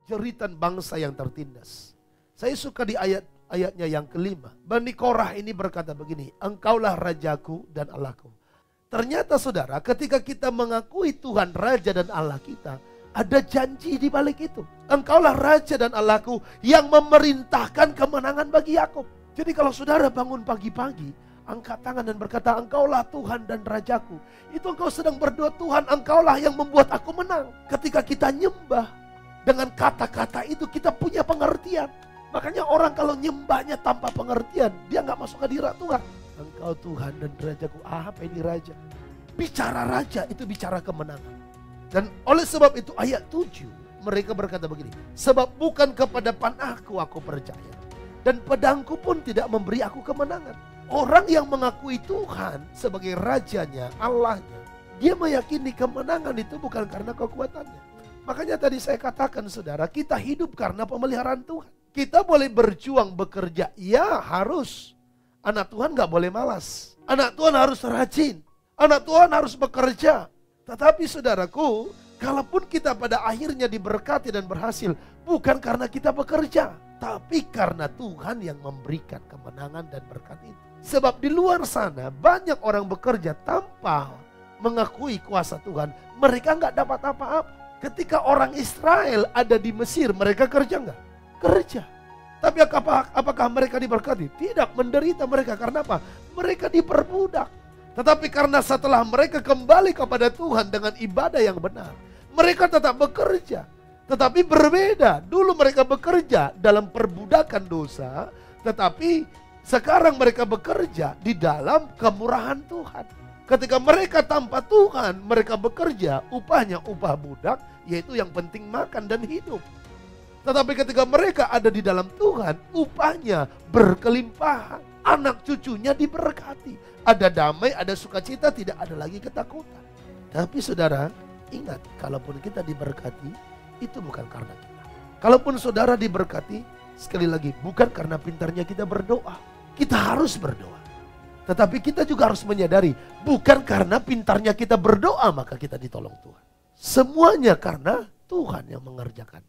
jeritan bangsa yang tertindas. Saya suka di ayatnya yang kelima. Bani Korah ini berkata begini, engkaulah rajaku dan Allahku. Ternyata saudara, ketika kita mengakui Tuhan Raja dan Allah kita, ada janji di balik itu. Engkaulah Raja dan Allahku yang memerintahkan kemenangan bagi Yakub. Jadi kalau saudara bangun pagi-pagi, angkat tangan dan berkata, engkaulah Tuhan dan Rajaku. Itu engkau sedang berdoa, Tuhan engkaulah yang membuat aku menang. Ketika kita nyembah, dengan kata-kata itu kita punya pengertian. Makanya orang kalau nyembahnya tanpa pengertian, dia gak masuk hadirat Tuhan. Engkau Tuhan dan Rajaku. Apa ini Raja? Bicara Raja itu bicara kemenangan. Dan oleh sebab itu ayat 7 mereka berkata begini, sebab bukan kepada panahku aku percaya, dan pedangku pun tidak memberi aku kemenangan. Orang yang mengakui Tuhan sebagai rajanya, Allahnya, dia meyakini kemenangan itu bukan karena kekuatannya. Makanya tadi saya katakan saudara, kita hidup karena pemeliharaan Tuhan. Kita boleh berjuang bekerja, ya harus. Anak Tuhan gak boleh malas. Anak Tuhan harus rajin. Anak Tuhan harus bekerja. Tetapi saudaraku, kalaupun kita pada akhirnya diberkati dan berhasil, bukan karena kita bekerja, tapi karena Tuhan yang memberikan kemenangan dan berkat itu. Sebab di luar sana banyak orang bekerja tanpa mengakui kuasa Tuhan. Mereka nggak dapat apa-apa. Ketika orang Israel ada di Mesir, mereka kerja nggak? Kerja. Tapi apakah mereka diberkati? Tidak, menderita mereka. Karena apa? Mereka diperbudak. Tetapi karena setelah mereka kembali kepada Tuhan dengan ibadah yang benar, mereka tetap bekerja. Tetapi berbeda. Dulu mereka bekerja dalam perbudakan dosa, tetapi sekarang mereka bekerja di dalam kemurahan Tuhan. Ketika mereka tanpa Tuhan, mereka bekerja, upahnya upah budak, yaitu yang penting makan dan hidup. Tetapi ketika mereka ada di dalam Tuhan, upahnya berkelimpahan. Anak cucunya diberkati. Ada damai, ada sukacita, tidak ada lagi ketakutan. Tapi saudara, ingat, kalaupun kita diberkati, itu bukan karena kita. Kalaupun saudara diberkati, sekali lagi, bukan karena pintarnya kita berdoa. Kita harus berdoa. Tetapi kita juga harus menyadari, bukan karena pintarnya kita berdoa maka kita ditolong Tuhan. Semuanya karena Tuhan yang mengerjakan.